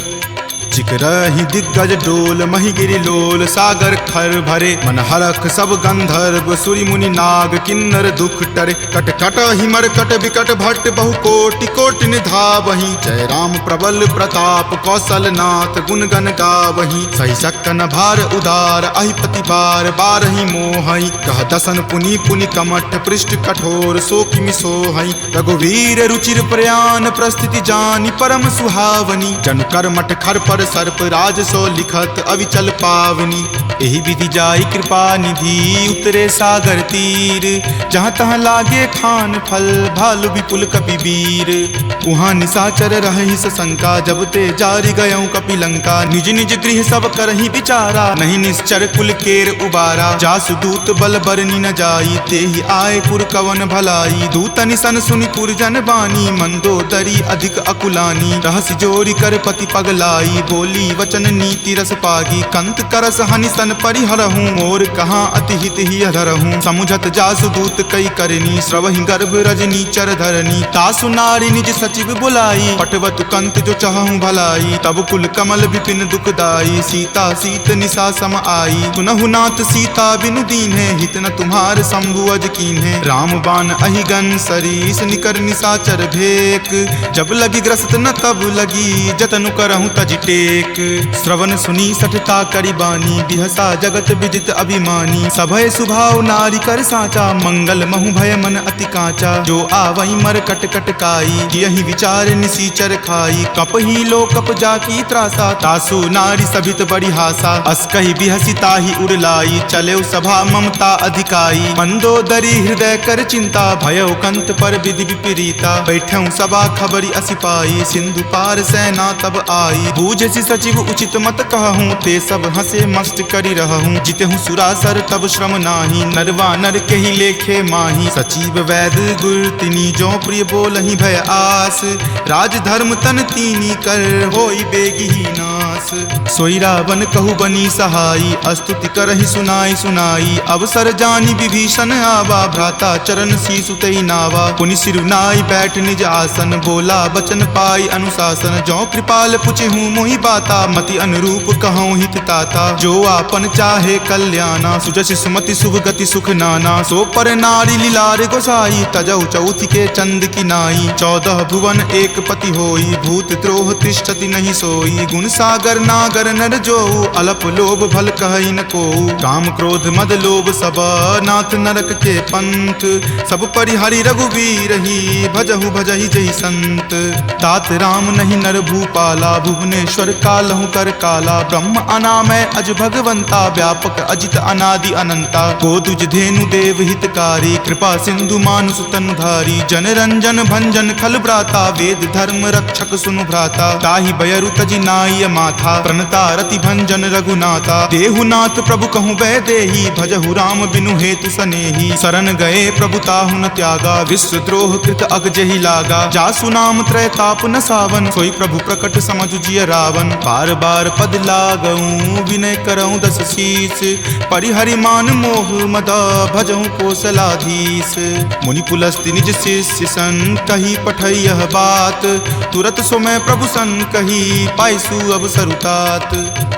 चिकरहि दिग्गज डोल, महि गिरि लोल। सागर खर भरे मन हरख, सब गंधर्व सुरि मुनि नाग। किन्नर दुख टरे, कट कट हिमर कट विकट भट्ट। बहु कोटि कोटि निधावहि, जय राम प्रबल प्रताप। कौशल नाथ गुण गण गावहि, सही सकन भार उदार। अहिपति बार बारहि मोहहि, कह दसन पुनि पुनि कमठ। पृष्ठ कठोर सो किमि सोहहि, रघुवीर रुचिर प्रयान। प्रस्थिति जानि परम सुहावनी, जनु कर्मठ खर पर सर्प। राज सो लिखत अविचल पावनी, एहि विधि जाई कृपा निधि। उतरे सागर तीर, जहाँ तहाँ लागे खान फल। भालु विपुल कपि वीर, उहाँ निशाचर रहहि सशंका। जब ते जारि गयऊँ कपि लंका, निज निज गृह सब करहि विचारा। नहीं निश्चर कुल केर उबारा, जासु दूत बल बरनि न जाई। तेहि आए पुर कवन भलाई, दूत निसन सुनि पुर जन बानी। मंदोदरी अधिक अकुलानी, रहसि जोरी कर पति पगलाई। बोली वचन नीति रस पागी, कंत करस हनि सन परिहरहूँ। मोर कहाँ अति हित ही अधरहूँ, समुझत जासु दूत कई करनी। श्रवहि गर्भ रजनी चर धरनी, तासु नारी निज सचिव बुलाई। पटवतु कंत जो चहूँ भलाई, तब कुल कमल विपिन दुखदाई। सीता सीत निशा सम आई, सुनहु नाथ सीता बिनु दीन्हे। हित न तुम्हार शंभु अज कीन्हे, राम बाण अहिगन सरीस। निकर निशाचर भेक, जब लगी ग्रस्त न तब लगी। जतनु करहूँ तज टेक, एक। श्रवण सुनी सठता करी बानी, बिहसा जगत विदित अभिमानी। सभय सुभाव नारी कर साचा, मंगल महु भय मन अति काचा। जो आवई मर कट कट काई, यही विचार निसीचर खाई। कप ही लो कप जाकी त्रासा, तासु नारी सभित बड़ी हासा। अस कही बिहसी ताही उड़लाई, चले सभा ममता अधिकाई। मंदोदरी हृदय कर चिंता, भयो कंत पर विधि विपरीता। बैठऊं सभा खबरी असिपाई, सिंधु पार सेना तब आई। बूझसी सचिव उचित मत कहूँ, ते सब हंसे मस्त करी रहूं। जितहूँ सुरासर तब श्रम नाही, नरवा नर के ही लेखे माही। सचिव वैद गुर तिनी, जो प्रिय बोलहि भय आस। राज धर्म तन तीनी कर, होई बेगी ही नास। सोई रावण कहु बनी सहाई, अस्तुति करहि सुनाई सुनाई। अवसर जानी विभीषण आवा, भ्राता चरण शीसु तई नावा। पुनि सिरुनाई बैठ निज आसन, बोला बचन पाई अनुशासन। जो कृपाल पुछहूँ मोहि बाता, मति अनुरूप कहूँ हित ताता। जो आपन चाहे कल्याणा, सुजस सुमति शुभ गति सुख नाना। सो पर नारी लीलार गोसाई, तजौ चौथि के चंद की नाई। 14 भुवन एक पति होई, भूत द्रोह तिष्ठति नहीं सोई। गुण सागर नागर नर जो, अलप लोभ भल कहई न को। काम क्रोध मद लोभ सब, नाथ नरक के पंथ। सब परिहरि रघुवीर ही, भजहु भजहि जहि संत। तात राम नहीं नर भूपाला, भुवनेश्वर कालहु कर काला। ब्रह्म अनामय अज भगवंता, व्यापक अजित अनादि अनंता। गोदुज धेनु देव हितकारी, कृपा सिंधु मानुष तनुधारी। जन रंजन भंजन खल भ्राता, वेद धर्म रक्षक सुनु भ्राता। ताहि बयरु तजि नाय माथा, प्रणता रति भंजन रघुनाथा। देहुनाथ प्रभु कहूँ वै देही, भजहु राम बिनु हेतु सनेही। शरण गए प्रभु ताहु न त्यागा, विश्व द्रोह कृत अग जहि लागा। जासु नाम त्रय ताप न सावन, सोई प्रभु प्रकट समझ जिय रावण। बार बार पद लागऊं, विनय करऊं दस शीस। परिहरि मान मोह मद, भजऊं कोसलाधीश। मुनि पुलस्ति निज शिष्य सन, कही पठई यह बात। तुरत सो मैं प्रभु सन कही, पाइसु अब सरुतात।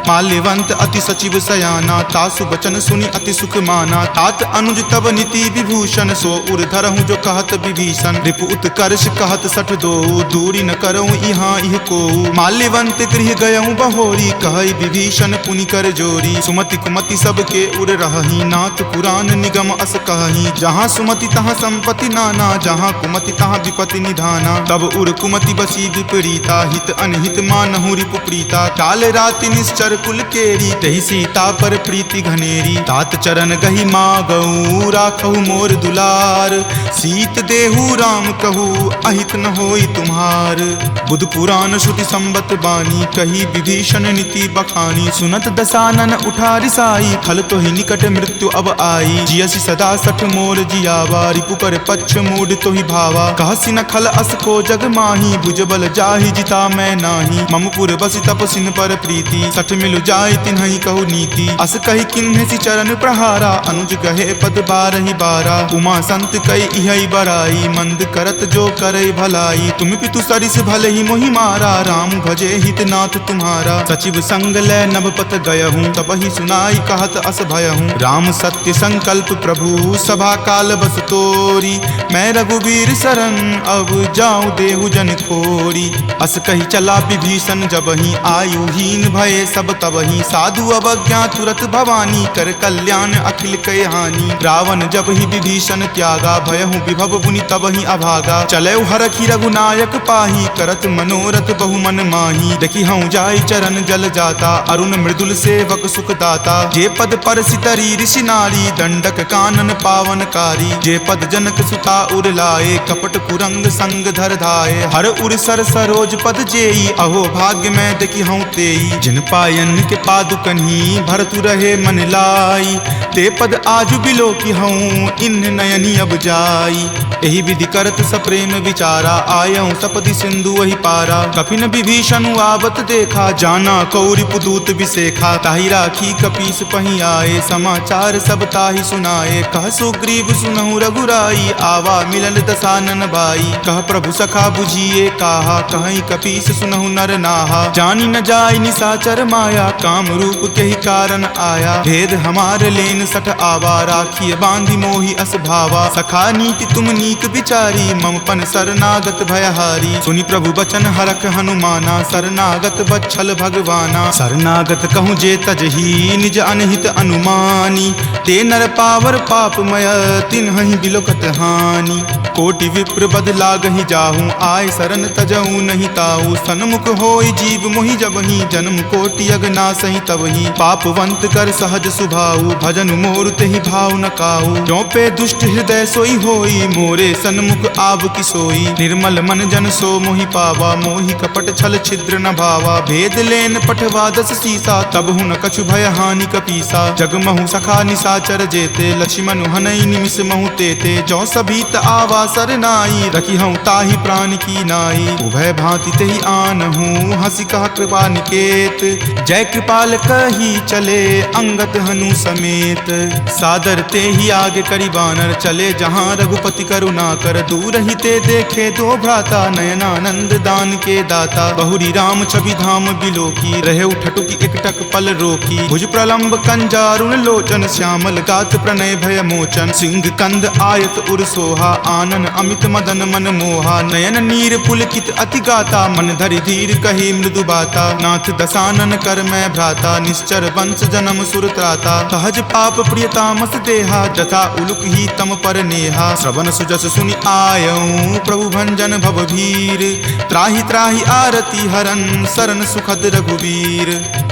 माल्यवंत अति सचिव सयाना, तासु बचन सुनि अति सुख माना। तात अनुज तब नीति विभूषण, सो उर धरहूँ जो कहत विभीषण। रिपु उत्कर्ष कहत सठ दो, दूरी न करऊँ यहाँ इह को। माल्यवंत गृह गयऊँ बहोरी, कहई विभीषण पुनि कर जोरी। सुमति कुमति सबके उर रहही, नाथ पुराण निगम अस कहही। जहाँ सुमति तहाँ संपत्ति नाना, जहाँ कुमति तहाँ विपत्ति निधाना। तब उर कुमति बसी विपरीता, हित अनहित मानहु रिपु प्रीता। काल राति निश्चर कुल केरी, तहि सीता पर प्रीति घनेरी। तात चरण गही मागऊ, राखहु मोर दुलार। सीत देहु राम कहू, अहित न होई तुम्हार। बुध पुराण श्रुति संबत बानी, कही विभीषण नीति बखानी। सुनत दसानन उठा रिसाई, खल तो ही निकट मृत्यु अब आई। जियसि सदा सठ मोर जियावा, रिपु पर पक्ष मूड तो ही भावा। कहसि न खल अस को जग माही, भुजबल जाहि जिता मैं नाही। ममपुर बसि तपसिन पर प्रीति, सठ मिलु जाय तिन्हहि कहु नीति। अस कही किन्हसि चरण प्रहारा, अनुज गहे पद बारहि बारा। उमा संत कई इहै बराई, मंद करत जो करे भलाई। तुम पितु सरिस भले ही मोहि मारा, राम भजे हित नाथ तुम्हारा। सचिव संग लै नभ पत गयहूँ, तब ही सुनाई कहत अस भयहूँ। राम सत्य संकल्प प्रभु, सभा काल बस तोरी। मैं रघुवीर शरण, अब जाऊँ देहु जन खोरी। अस कही चला विभीषण जबहि, आयुहीन भये सब तबहि। साधु अवज्ञा तुरत भवानी, कर कल्याण अखिल कय हानि। रावण जब ही विभीषण त्यागा, भयहु विभव मुनि तब ही अभागा। चले हरखी रघुनायक पाही, करत मनोरथ बहु मन माही। देखी हूँ जाय चरण जल जाता, अरुण मृदुल सेवक सुख दाता। जे पद पर सितरी ऋषि नारी, दंडक कानन पावनकारी। जे पद जनक सुता उर लाए, कपट कुरंग संग धर धाये। हर उर सर सरोज पद जेई, अहो भाग्य में देखी हूँ तेई। जिन पायन के पादुकन्ही, भरतु रहे मन लाई। ते पद आजु बिलो की हूँ, इन नयनी अब जाई। एहि विधि करत सप्रेम विचारा, आयऊँ सपदि सिंधु वही पारा। कपिन विभीषण आवत देखा, जाना कौरि पुदूत विशेखा। ताहि राखी कपीस पही आए, समाचार सब ताहि सुनाए। कह सुग्रीव सुनहु रघुराई, आवा मिलन दसानन भाई। कह प्रभु सखा बुझिए काहा, कहीं कपीस सुनहु नर नाहा। जानी न जाय निसाचर माया, काम रूप के ही कारण आया। भेद हमार लेन सठ आवा, राखिए बांधि मोहि अस भावा। सखा नीति तुम नीक विचारी, मम पन शरणागत भयहारी। सुनि प्रभु बचन हरख हनुमाना, शरणागत भगत बच्छल भगवाना। शरणागत कहूँ जे तजही निज अनहित अनुमानी, ते नर पावर पापमय तिन्हि बिलोकत हानि। कोटि विप्र बदलागहि जाहूँ, आय शरण तजहूँ नहीं ताऊ। सन्मुख होय जीव मोहि जबहि, जन्म कोटि अगनासहि तबहि। पापवंत कर सहज सुभाऊ, भजन मोर तेहि भाव न काऊ। जो पे दुष्ट हृदय सोई होई, मोरे सन्मुख आव की सोई। निर्मल मन जन सो मोहि पावा, मोहि कपट छल छिद्र न भावा। भेद लेन पठवा दस सीसा, तब हूँ न कछु भय हानि कपीसा। जग महु सखा निसाचर जेते, लक्ष्मण हनई निमिष महु तेते। जो सभीत आवा सरनाई, रखी हूँ ताहि प्राण की नाई। उभय भांति तेहि आनहूँ, हंसी कहा कृपा निकेत। जय कृपाल कही चले, अंगत हनु समेत। सादर ते ही आगे करी बानर, चले जहाँ रघुपति करुणा कर। दूर ही ते देखे दो भ्राता, नयनानंद दान के दाता। बहुरी राम छवि धाम बिलोकी, रहे ठटुकी एकटक पल रोकी। भुज प्रलंब कंजारुण लोचन, श्यामल गात प्रणय भय मोचन। सिंह कंद आयत उर सोहा, आनन अमित मदन मन मोहा। नयन नीर पुलकित अति गाता, मन धरि धीर कही मृदु बाता। नाथ दसानन कर मैं भ्राता, निश्चर वंश जन्म सुर त्राता। सहज पाप प्रिय तामस देहा, जथा उलुक ही तम पर नेहा। श्रवण सुजस सुनि आयऊँ, प्रभु भंजन भवभीर। त्राहि त्राहि आरती हरन, शरण सुखद रघुवीर।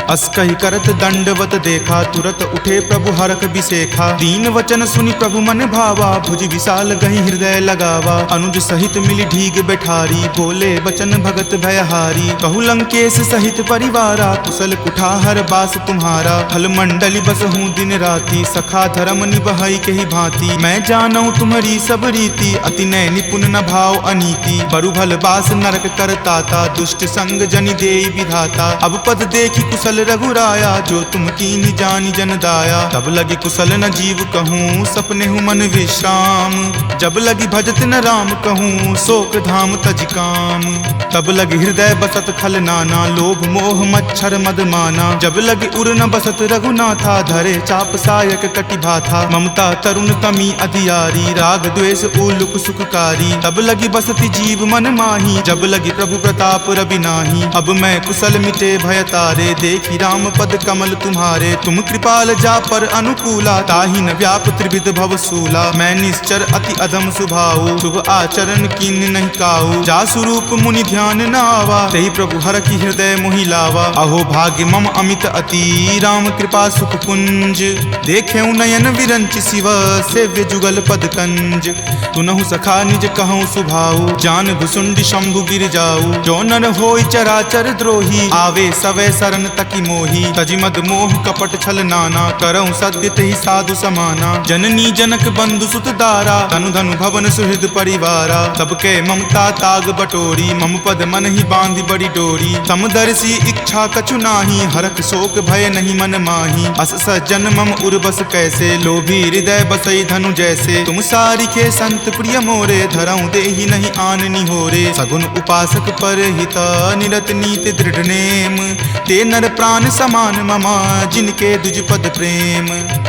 अस कहि करत दंडवत देखा, तुरत उठे प्रभु हरख बिसेखा। दीन वचन सुनि प्रभु मन भावा, भुज विशाल गहि हृदय लगावा। अनुज सहित मिली ढीग बैठारी, बोले बचन भगत भयहारी। कहु लंकेश सहित परिवारा, कुशल कुठार बास तुम्हारा। फल मंडली बस हूँ दिन राति, सखा धर्म निबहई केहि भांति। मैं जानऊँ तुम्हारी सब रीति, अति नय निपुण न भाव अनीति। बरु भल बास नरक करताता, दुष्ट संग जनि देई विधाता। अब पद देखी कुशल रघुराया, जो तुम कीन्ही जानि जन दाया। तब लगी कुशल न जीव कहूँ, सपने हूँ मन विश्राम। जब लगी भजत न राम कहूँ, शोक धाम तज काम। तब लगी हृदय बसत खल नाना, लोभ मोह मच्छर मद माना। जब लगी उर न बसत रघुनाथा, धरे चाप सायक कटि भाथा। ममता तरुण तमी अधियारी, राग द्वेष उलुक सुखकारी। तब लगी बसती जीव मन माही, जब लगी प्रभु प्रताप रवि नाही। अब मैं कुशल मिटे भय तारे, देखी राम पद कमल तुम्हारे। तुम कृपाल जा पर अनुकूला, ताहि न व्याप त्रिविध भव सूला। मैं निश्चर अति अधम सुभाऊ, शुभ आचरण कीन नहीं काऊ। जा स्वरूप मुनि ध्यान न आवा, तेहि प्रभु हर की हृदय मोहि लावा। अहो भाग्य मम अमित अति, राम कृपा सुख पुंज। देखे नयन विरंच शिव, सेव्य जुगल पद कंज। तुनहु सखा निज कहूँ सुभाऊ, जान भुसुंडी शंभु गिर जाऊ। जो नर होय चराचर द्रोही, आवे सवै शरण तकी मोही। तजि मद मोह कपट छल नाना, करऊँ सत्य तेहि साधु समाना। जननी जनक बंधु सुत दारा, तनु धनु भवन सुहृद परिवारा। सबके ममता ताग बटोरी, मम पद मन ही बांधि बड़ी डोरी। समदर्शी इच्छा कछु नाही, हरख शोक भय नहीं मन माही। अस सज्जन मम उर्बस कैसे, लोभी हृदय बसई धनु जैसे। तुम सारिखे संत प्रिय मोरे, धरऊँ देहि नहीं आन निहोरे। सगुन उपासक पर हिता, निरत नीति दृढ़ नेम। ते नर प्राण समान ममा, जिनके दुज पद प्रेम।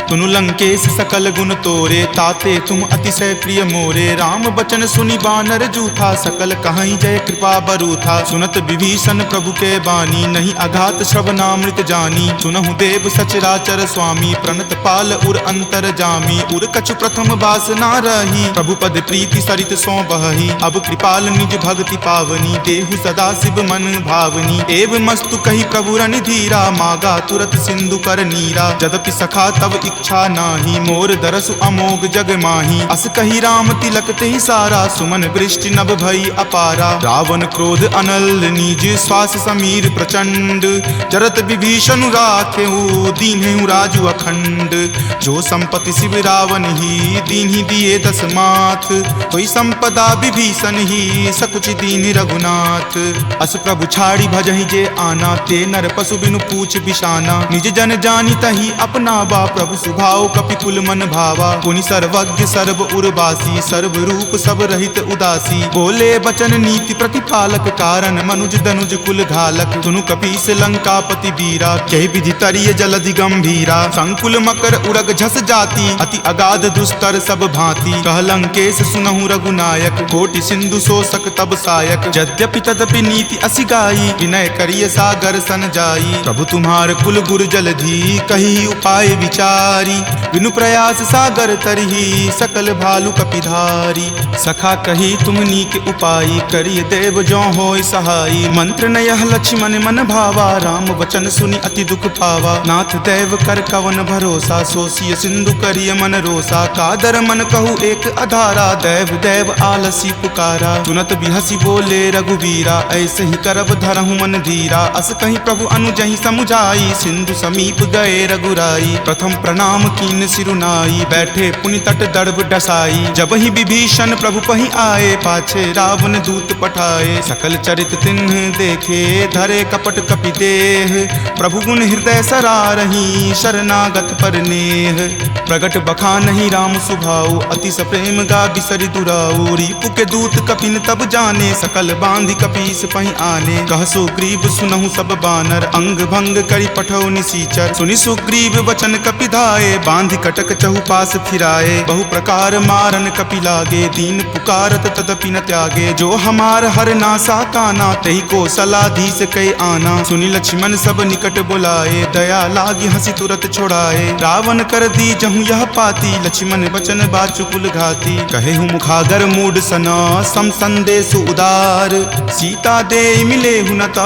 तुनु लंकेश सकल गुण तोरे, ताते तुम अतिशय प्रिय मोरे। राम बचन सुनि बानर जूथा, सकल कहाई जय कृपा बरूथा। सुनत विभीषण प्रभु के बानी, नहीं अघात श्रवणामृत जानी। सुनहु देव सचराचर स्वामी, प्रणत पाल उर अंतर जामी। उर कछु प्रथम बास ना रही, प्रभु पद प्रीति सरित सो बहही। अब कृपाल निज भक्ति पावनी, देहु सदा शिव मन भावनी। एव मस्तु कही प्रभु रण धीरा, मागा तुरत सिंधु कर नीरा। जदपि सखा तब इच्छा नाही, मोर दरसु अमोघ जग माही। अस कही राम तिलक तेहि सारा, सुमन वृष्टि नभ भई अपारा। रावण क्रोध अनल निज, श्वास समीर प्रचंड। जरत विभीषण राखेहु, दीन्हेहु राजु अखंड। जो संपत्ति शिव रावण ही, दीन्हि दिए दस माथ। कोई संपदा विभीषण ही, सकुच दीन्हि रघुनाथ। अस प्रभु छाड़ी भजहि जे आना, ते नर पशु बिनु पूछ बिशाना। निज जन जानी तही अपनावा, प्रभु सुभाव कपिकुल मन भावा। पुनि सर्वज्ञ सर्व उर्वासी, सर्व रूप सब रहित उदासी। बोले बचन नीति प्रतिपालक, कारण मनुज दनुज कुल घालक। सुनु कपीस लंकापति वीरा, कहि विधि तरिय जलधि गंभीरा। संकुल मकर उरग झस जाति, अति अगाध दुस्तर सब भांति। कह लंकेश सुनहु रघुनायक, कोटि सिंधु शोषक तब सायक। यद्यपि तदपि नीति असि गाई, विनय करिय सागर सन जाई। प्रभु तुम्हार कुल गुर जलधि कही उपाय विचारी। बिनु प्रयास सागर तरही सकल भालु कपिधारी। सखा कही तुमनी के उपाय करिय देव जो होय सहाई। मंत्र न यह लक्ष्मण मन भावा राम वचन सुनि अति दुख पावा। नाथ देव कर कवन भरोसा सोसिय सिंधु करिय मन रोसा। कादर मन कहु एक अधारा देव देव आलसी पुकारा। सुनत बिहसी बोले रघुवीरा ऐसे ही करब धरहु मन धीरा। अस कहीं प्रभु अनुजहि समुझाई सिंधु समीप गए रघुराई। प्रथम प्रणाम कीन सिरुनाई बैठे पुनि तट दर्भ डसाई। जब ही विभीषण प्रभु पहि आए पाछे रावण दूत पठाए। सकल चरित तिन्ह देखे धरे कपट कपि देह। प्रभु गुण हृदय सरारही शरणागत पर नेह। प्रगट बखानहि राम सुभाऊ अति सप्रेम गा बिसरि दुराऊ। रिपु के दूत कपिन तब जाने सकल बांधि कपीस पहि आने। कह सुग्रीव सुनहु सब बानर अंग भंग करि पठौ निसीचर। सुनि सुग्रीव वचन कपि धाये बांधि कटक चहुपास फिराए। बहु प्रकार मारन कपि लागे दीन पुकारत तदपि न त्यागे। जो हमार हर नासा काना तहि को सलाधीस कई आना। सुनि लक्ष्मण सब निकट बुलाए दया लागी हंसी तुरत छोड़ाए। रावण कर दी जहु यह पाती लक्ष्मण बचन बाचु कुल घाती। कहे हूँ मुखागर मूड सना सम संदेश उदार। सीता दे मिले हुनता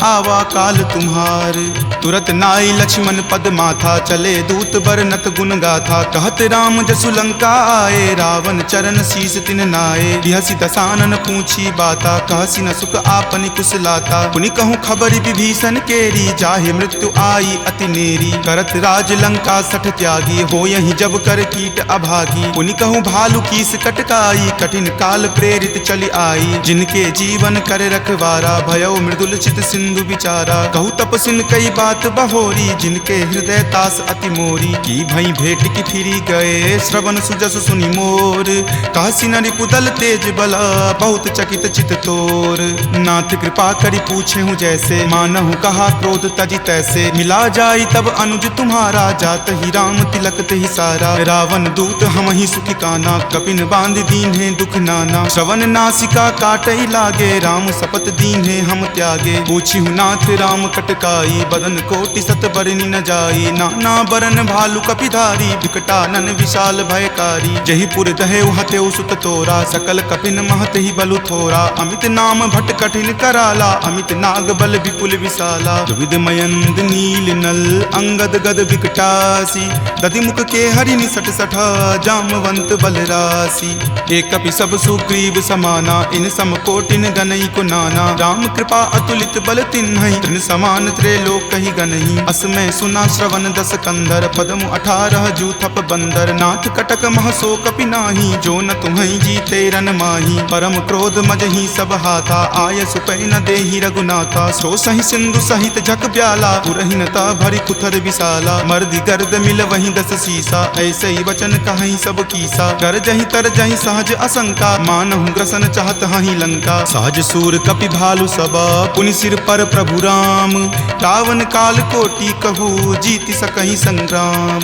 आवा काल तुम्हार। तुरत नाई लक्ष्मण पद माथा चले दूत बरनत गुण गाथा। कहत राम जसु लंका आए रावण चरण शीस तिन नाये। बिहसी दसानन पूछी बाता कहसी न सुख आपनि कुशलाता। पुनि कहूँ खबरि विभीषण केरी जाहे मृत्यु आई अति नेरी। करत राज लंका सठ त्यागी हो यही जब कर कीट अभागी। पुनि कहूँ भालू कीस कटकाई कठिन काल प्रेरित चली आई। जिनके जीवन कर रखवारा भयो मृदुल चित सिंधु विचारा। कहु तपसिन कई बात बहोरी जिनके हृदय तास अति मोरी। की भई भेंट की फिरी गए श्रवण सुजस सुनि मोर। कहसी न रिपुदल तेज बला बहुत चकित चित तोर। नाथ कृपा करि पूछे हूँ जैसे मानहु कहा क्रोध तजी तैसे। मिला जाई तब अनुज तुम्हारा जात ही राम तिलक ही सारा। रावण दूत हम ही सुखी काना कपिन बांध दीन है दुख नाना। श्रवण नासिका काटई लागे राम सपत दीन है हम त्यागे। पूछी हूँ नाथ राम कटकाई बदन कोटि सत बरनी न जाई। नाना बरन भालू कपिधारी विकटानन विशाल भयकारी। जही पुर दहेउ हतेउ सुत तोरा सकल कपिन महत ही बलु थोरा। अमित नाम भट कठिन कराला अमित नाग बल विपुल विशाला। विविध मयंद नील नल अंगद गद विकटासी। दधि मुख के हरि निसट सठा जामवंत बलरासी। एक कपि सब सुग्रीव समाना इन सम कोटिन गनई को नाना। राम कृपा अतुलित बल तिन्हई तृण समान त्रैलोक कहि गनहि। असमय सुना श्रवण दस कंधर पदमु 18 जूथप बंदर। नाथ कटक महसो कपि नाही जो न तुम्हई जीते रन माही। परम क्रोध मजहि सब हाथा आय सुपै न देहि रघुनाथा। सो सहि सिंधु सहित झक ब्याला पुरहिनता भरि कुथर विशाला। मर्दि गर्द मिल वहीं 10 सीसा ऐसे ही वचन कहीं सब कीसा। कर जहि तर जहि सहज असंका मानहु ग्रसन चाहत हहि लंका। सहज सूर कपि भालु सबा पुनि सिर पर प्रभु राम। रावण काल कोटि कहू जीति सकहि संग्राम।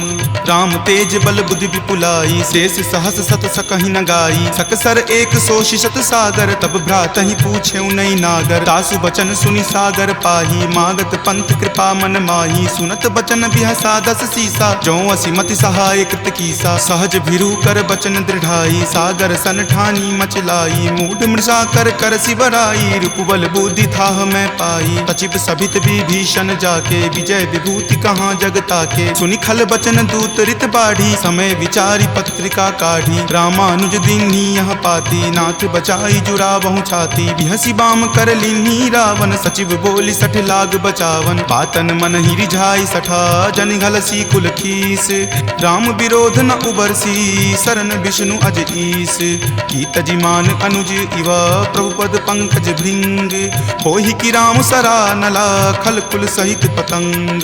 राम तेज बल बुद्धि विपुलाई शेष सहस सत सकहि न गाई। सकसर एक सोषि शत सागर तब भ्रातहि पूछे नई नागर। तासु बचन सुनि सागर पाही मागत पंथ कृपा मन माही। सुनत बचन बिहसा 10 सीसा जो असि मति सहाय कृत कीसा। सहज भिरू कर बचन दृढ़ाई सागर सन ठानी मचलाई। मूढ़ मृषा कर कर सिबराई रूपबल बुद्धि थाह मैं पाई। सचिव सभित विभीषण जाके विजय विभूति कहाँ जगता के। सुनि खल बचन दूत रित बाढ़ी समय विचारी पत्रिका काढ़ी। रामानुज दीन्ही यह पाती नाथ बचाई जुड़ा बहु छाती। बिहसी बाम कर लीन्ही रावण सचिव बोली सठ लाग बचावन। बातन मन ही रिझाई सठा जन घलसी कुल खीस। राम विरोध न उबरसी शरण विष्णु अज ईस। की तजिमान अनुज इवा प्रभुपद पंकज भृंग। होहि की राम सरा नला खल कुल सहित पतंग।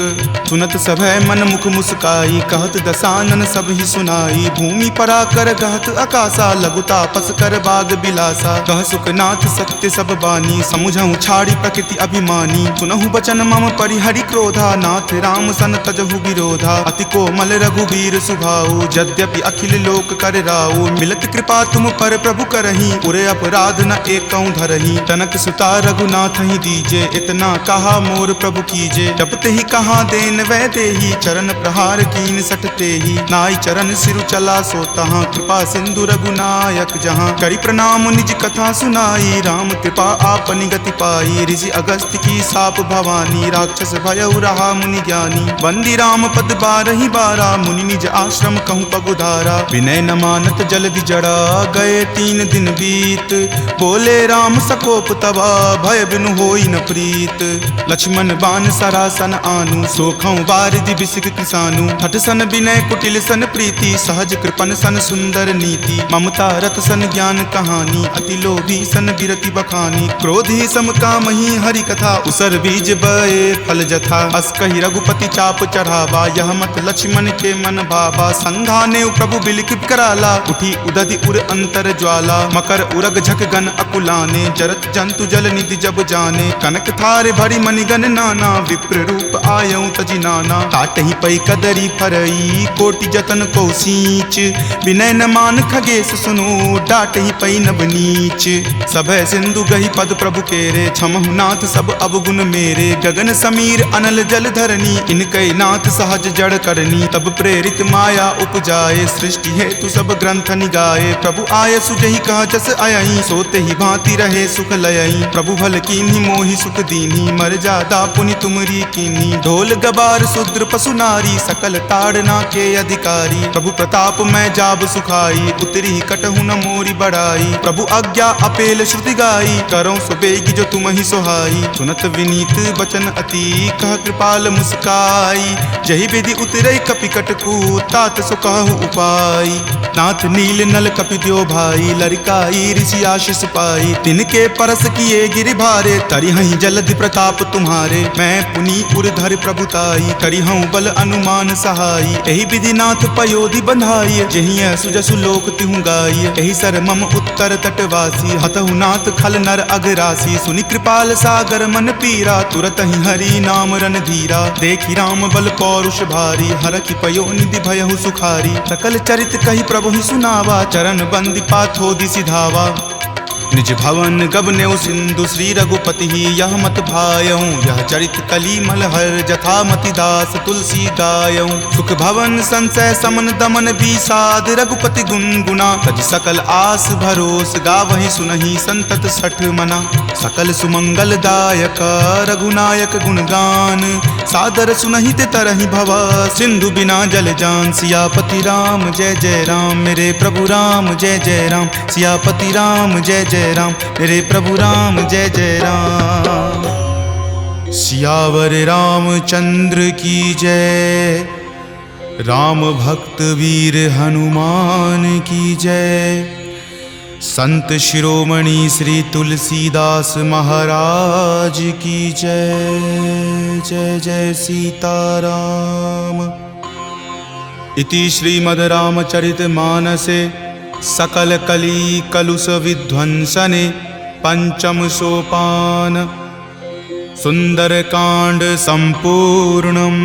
सुनत सभय मन मुख मुस्काई कहत दसानन सब ही सुनाई। भूमि परा कर गहत आकाशा लघु तापस कर बाग बिलासा। कह सुखनाथ सत्य सब बानी समुझहु छाड़ी प्रकृति अभिमानी। सुनहु बचन मम परिहरि क्रोधा नाथ राम सन तजहु विरोधा। अति कोमल रघुवीर सुभाऊ यद्यपि अखिल लोक कर राऊ। मिलत कृपा तुम पर प्रभु करही उरे अपराध न एकौ धरही। तनक सुता रघुनाथ ही मोहि दीजे, इतना कहा मोर प्रभु कीजे। जपते ही कहा देन वह देही, चरण प्रहार कीन सटते ही। नाई चरण सिरु चला सो तहाँ, कृपा सिंधु रघुनायक जहाँ। करी प्रणाम निज कथा सुनाई, राम कृपा आपनि गति पाई। ऋषि अगस्त्य की साप भवानी, राक्षस भयउ रहा मुनि ज्ञानी। वंदी राम पद बारहि बारा, मुनि निज आश्रम कहूँ पगुधारा। विनय न मानत जल्दि जड़ा, गए 3 दिन बीत। बोले राम सकोप तबा, भय बिनु होई न प्रीत। लक्ष्मण बान सरासन आनु, सोखऊं बारिधि बिसिक किसानु। हठ सन विनय कुटिल सन प्रीति, सहज कृपन सन सुंदर नीति। ममता रत सन ज्ञान कहानी, अति लोभी सन बिरति बखानी। क्रोधी सम कामहि हरि कथा, उसर बीज बए फल जथा। अस कहि रघुपति चाप चढ़ावा, यह मत लक्ष्मण के मन भावा। संघाने प्रभु बिलिख कराला, उठी उदधि उर अंतर ज्वाला। मकर उरग झक गन अकुलाने, जरत जंतु जल निधि जब जाने। कनक थार भरी मणिगन नाना, विप्र रूप आयऊ तजि नाना। काटहि पै कदरी फरई, कोटि जतन को सींच। विनय न मान खगेश सुनो, डाटहि पै नभ नीच। सभय सिंधु गहि पद प्रभु केरे, क्षमहु नाथ सब अवगुण मेरे। गगन समीर अनल जल धरनी, इनकै नाथ सहज जड़ करनी। तब प्रेरित माया उपजाए, सृष्टि हेतु सब ग्रंथ निगाए। प्रभु आय सुजहि कह जस अयहि, सोते ही भांति रहे सुख लयहि। प्रभु भल कीन्ही मोहि सुख दीन्ही, मर्यादा पुनि तुमरी कीन्ही। ढोल गबार शूद्र पशु नारी, सकल ताड़ना के अधिकारी। प्रभु प्रताप मैं जाब सुखाई, उतरी कटहु न मोरी बड़ाई। प्रभु आज्ञा अपेल श्रुति गाई, करऊं सुबेगी जो तुमहि सोहाई। सुनत विनीत बचन अति, कह कृपाल मुस्काई। जहि विधि उतरई कपि कटकू, तात सो कहु उपाय। नाथ नील नल कपि द्यो भाई, लरिकाई ऋषि आशीष पाई। तिनके परस किए गिरि भारे, तरिहहि जलधि प्रताप तुम्हारे। मैं पुनि उरधर प्रभुताई, करिहऊं बल अनुमान सहाई। एहि विधि नाथ पयोधि बंधाई, जहिं सुजसु लोक तिहु गाई। एहि सर मम उत्तर तटवासी, हतहु नाथ खल नर अगरासी। सुनि कृपाल सागर मन पीरा, तुरत ही हरि नाम रन धीरा। देखि राम बल पौरुष भारी, हरखि पयो निधि भयहु सुखारी। सकल चरित कहि प्रभु ही सुनावा, चरण बंदी पाथो दिसि धावा। निज भवन गबनेउ सिंधु, श्री रघुपति ही यह मत भायऊं। यह चरित कली मलहर, जथा मति दास तुलसी गायऊं। सुख भवन संशय समन दमन विषाद, रघुपति गुनगुना। तज सकल आस भरोस, गावहि सुनहि संतत सठ मना। सकल सुमंगल दायक, रघुनायक गुणगान। सादर सुनहि ते तरहि भव, सिंधु बिना जल जान। सियापति राम जय जय राम, मेरे प्रभु राम जय जय राम। सियापति राम जय जय राम, मेरे प्रभु राम जय जय राम। सियावर रामचंद्र की जय, राम भक्त वीर हनुमान की जय। संत शिरोमणि श्री तुलसीदास महाराज की जय। जय जय सीताराम। इति श्रीमद् रामचरित मानसे सकल कली कलुष विध्वंसने पंचम सोपान सुंदर कांड संपूर्णम्।